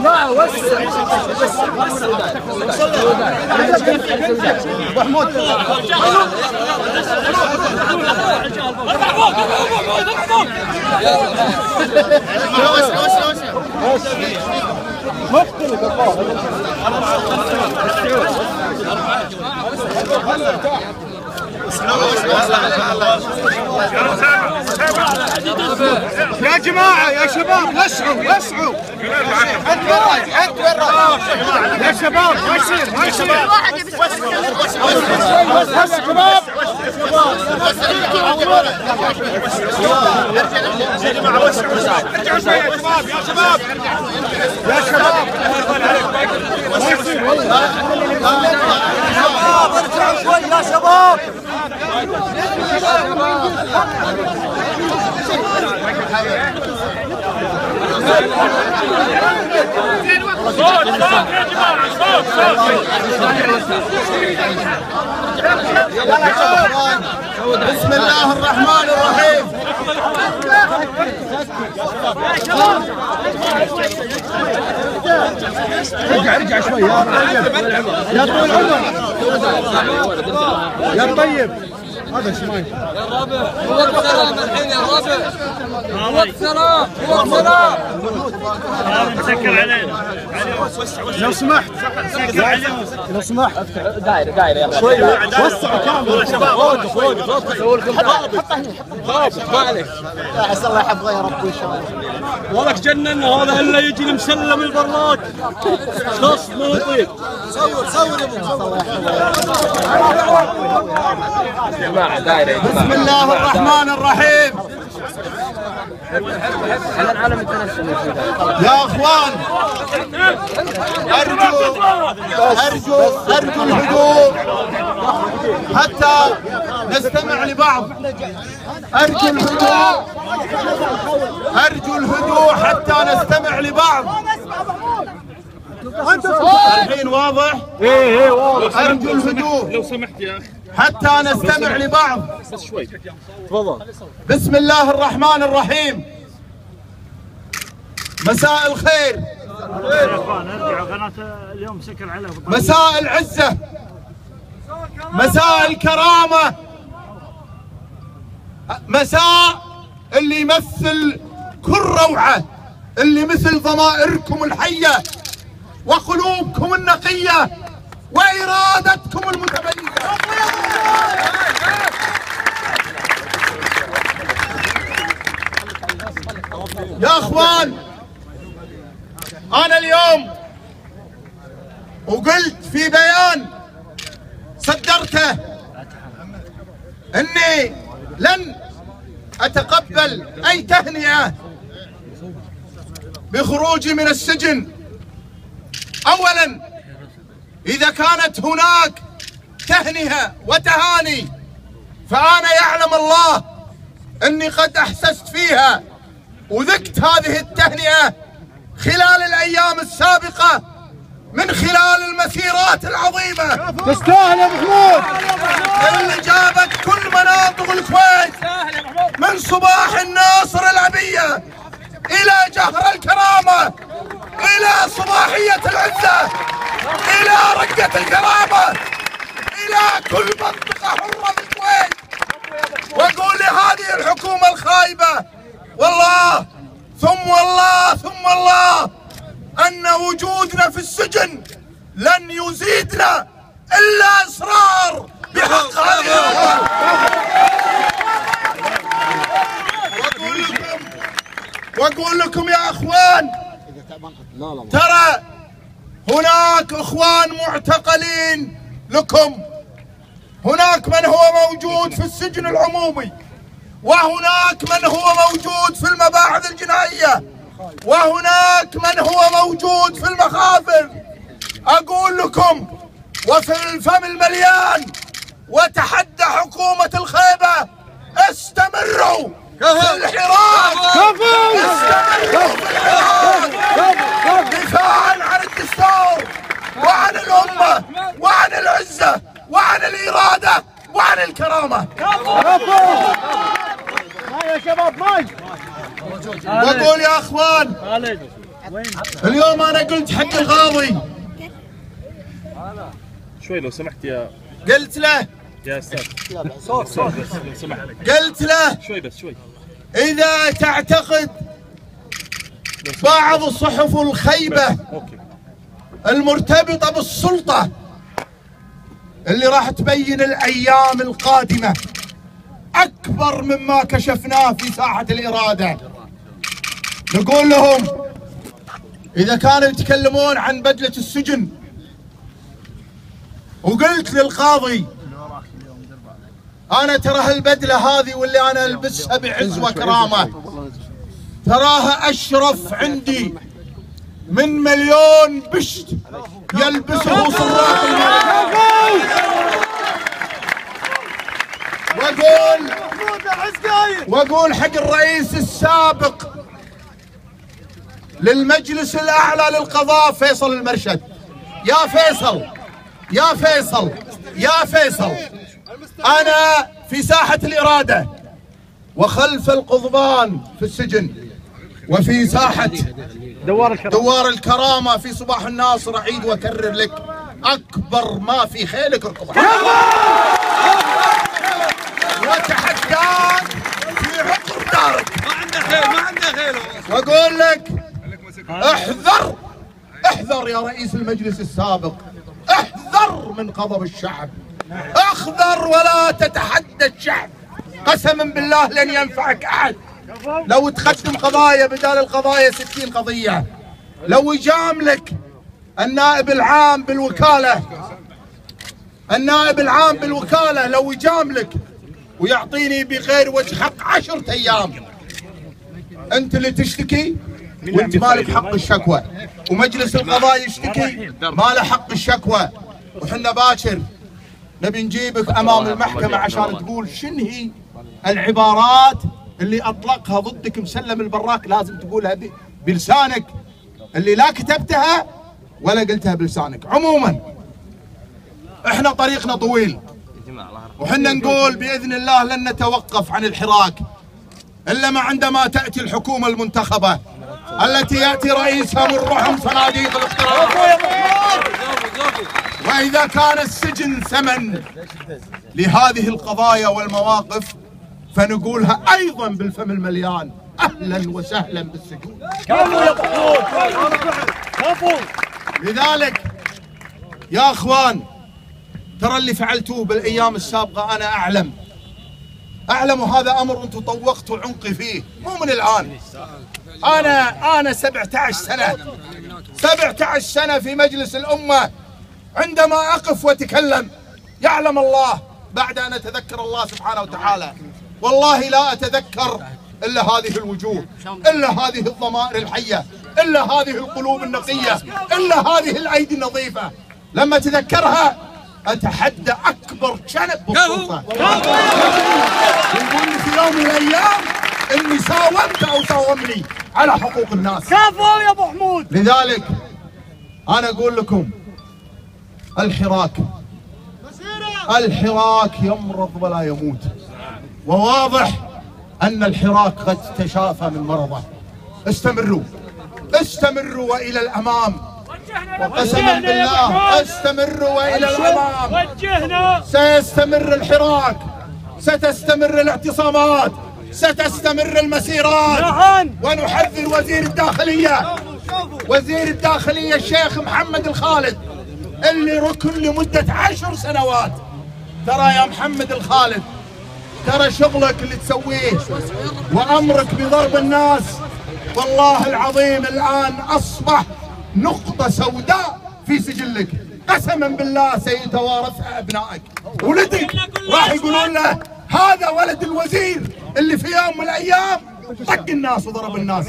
جماعة وسع محمود مختلف يا جماعة يا شباب وسعوا وسعوا حد وين حد وين يا شباب ما يصير ما يصير يا شباب يا جماعة وسعوا ارجعوا شوي يا شباب يا شباب يا شباب ما يصير والله ارجعوا شوي يا شباب صوت يا جماعة صوت بسم الله الرحمن الرحيم ارجع شوي يا طويل العمر يا طيب هذا شمال يا رابع وقت سلام الحين يا رابع وقت سلام وقت سلام مسكر علينا لو سمحت لو سمحت دايرة يلا شوي وسع كامل شباب وقف ما عليك عسى الله يحفظه يا رب وان شاء الله ولك جننا هذا الا يجي المسلم البراك خلاص مو يطيق صور يا جماعة دايرة بسم الله الرحمن الرحيم يا اخوان ارجو الهدوء حتى نستمع لبعض ارجو الهدوء حتى نستمع لبعض الحين واضح؟ ايه واضح ارجو الهدوء لو سمحت يا اخي حتى نستمع لبعض. بس شوي تفضل. بسم الله الرحمن الرحيم. مساء الخير، ارجعوا قناة اليوم سكر عليه مساء العزة، مساء الكرامة، مساء اللي يمثل كل روعة، اللي مثل ضمائركم الحية وقلوبكم النقية وإرادتكم المتميزة. يا أخوان، أنا اليوم وقلت في بيان صدرته إني لن أتقبل أي تهنئة بخروجي من السجن. أولاً، إذا كانت هناك تهنئة وتهاني فأنا يعلم الله أني قد أحسست فيها وذقت هذه التهنئة خلال الأيام السابقة من خلال المسيرات العظيمة. تستاهل يا محمود اللي جابت كل مناطق الكويت من صباح الناصر العبية إلى جهر الكرامة إلى صباحية العزة إلى رقة الكرامة إلى كل منطقة حرة في الكويت. وأقول لهذه الحكومة الخايبة والله ثم والله ثم الله أن وجودنا في السجن لن يزيدنا إلا إصرار بحق هذه الأمة. وأقول لكم يا أخوان، ترى هناك إخوان معتقلين لكم، هناك من هو موجود في السجن العمومي، وهناك من هو موجود في المباحث الجنائية، وهناك من هو موجود في المخابر. أقول لكم وفي الفم المليان وتحدى حكومة الخيبة، استمروا في الحراك، استمروا في الحراك دفاعا عن الدستور وعن الأمة وعن العزة وعن الإرادة وعن الكرامة. يا شباب ماي. وأقول يا أخوان، اليوم انا قلت حق القاضي شوي لو سمحت يا قلت له يا استاذ صوت لو سمحت قلت له شوي بس شوي اذا تعتقد بعض الصحف الخيبة اوكي المرتبطة بالسلطة اللي راح تبين الايام القادمة اكبر مما كشفناه في ساحة الارادة، نقول لهم اذا كانوا يتكلمون عن بدلة السجن، وقلت للقاضي انا ترى هالبدلة هذه واللي انا البسها بعز وكرامة تراها اشرف عندي من مليون بشت يلبسه سراق الملك. واقول حق الرئيس السابق للمجلس الاعلى للقضاء فيصل المرشد، يا فيصل يا فيصل يا فيصل، انا في ساحة الارادة وخلف القضبان في السجن وفي ساحة دوار الكرامة في صباح الناصر، اعيد واكرر لك اكبر ما في خيلك ركبها وتحداك في عقر دارك. ما عنده خيل ما عنده خيل. واقول لك احذر احذر يا رئيس المجلس السابق، احذر من غضب الشعب، احذر ولا تتحدى الشعب، قسما بالله لن ينفعك احد لو تقدم قضايا بدال القضايا 60 قضية. لو يجاملك النائب العام بالوكالة، النائب العام بالوكالة لو يجاملك ويعطيني بغير وجه حق 10 أيام، انت اللي تشتكي وانت مالك حق الشكوى، ومجلس القضاء يشتكي ما له حق الشكوى، وحنا باكر نبي نجيبك امام المحكمة عشان تقول شنو هي العبارات اللي اطلقها ضدك مسلم البراك، لازم تقولها بلسانك اللي لا كتبتها ولا قلتها بلسانك. عموما احنا طريقنا طويل، وحنا نقول باذن الله لن نتوقف عن الحراك الا ما عندما تاتي الحكومه المنتخبه التي ياتي رئيسها من رحم صناديق الاقتراع، واذا كان السجن ثمن لهذه القضايا والمواقف فنقولها ايضا بالفم المليان، اهلا وسهلا بالسجون. لذلك يا اخوان ترى اللي فعلتوه بالايام السابقه انا اعلم وهذا امر انتم طوقتوا عنقي فيه مو من الان. انا 17 سنه في مجلس الامه، عندما اقف واتكلم يعلم الله بعد ان اتذكر الله سبحانه وتعالى، والله لا اتذكر الا هذه الوجوه، الا هذه الضمائر الحيه، الا هذه القلوب النقيه، الا هذه الايدي النظيفه، لما اتذكرها اتحدى اكبر شنب بالسلطه يقول لي في يوم من الايام اني ساومت او ساومني على حقوق الناس. كفو يا ابو حمود. لذلك انا اقول لكم الحراك يمرض ولا يموت، وواضح ان الحراك قد تشافى من مرضه. استمروا والى الامام، وقسما بالله استمروا والى الامام. سيستمر الحراك، ستستمر الاعتصامات، ستستمر المسيرات، ونحذر وزير الداخلية الشيخ محمد الخالد اللي ركن لمدة 10 سنوات. ترى يا محمد الخالد ترى شغلك اللي تسويه وأمرك بضرب الناس والله العظيم الآن أصبح نقطة سوداء في سجلك، قسما بالله سيتوارثها أبنائك. ولدك راح يقولون له هذا ولد الوزير اللي في يوم من الأيام طق الناس وضرب الناس.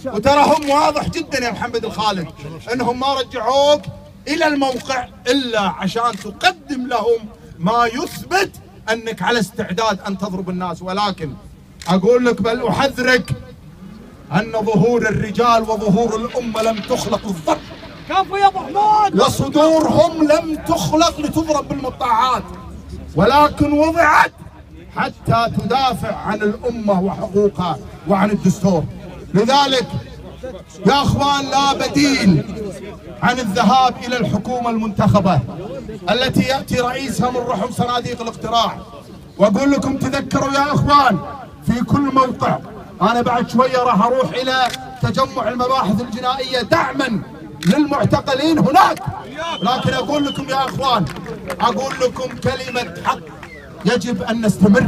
وترى هم واضح جدا يا محمد الخالد انهم ما رجعوك الى الموقع الا عشان تقدم لهم ما يثبت انك على استعداد ان تضرب الناس. ولكن اقول لك بل احذرك ان ظهور الرجال وظهور الامه لم تخلق للضرب. كفو يا ابو حمود. وصدورهم لم تخلق لتضرب بالمقطعات، ولكن وضعت حتى تدافع عن الامه وحقوقها وعن الدستور. لذلك يا اخوان لا بديل عن الذهاب الى الحكومة المنتخبة التي يأتي رئيسها من رحم صناديق الاقتراع. واقول لكم تذكروا يا اخوان في كل موقع، انا بعد شوية راح اروح الى تجمع المباحث الجنائية دعما للمعتقلين هناك، لكن اقول لكم يا اخوان، اقول لكم كلمة حق، يجب ان نستمر،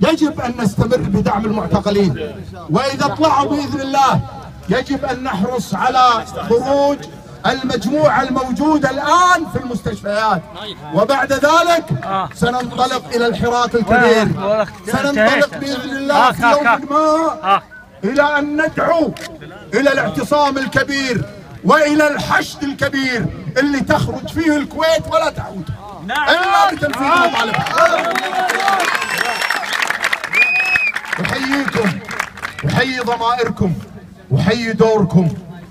يجب ان نستمر بدعم المعتقلين، واذا طلعوا باذن الله يجب ان نحرص على خروج المجموعة الموجودة الآن في المستشفيات، وبعد ذلك سننطلق إلى الحراك الكبير، سننطلق بإذن الله في يوم ما إلى أن ندعو إلى الاعتصام الكبير وإلى الحشد الكبير اللي تخرج فيه الكويت ولا تعود إلا بتنفيذ مطالبها. أحييكم، أحيي ضمائركم، أحيي دوركم.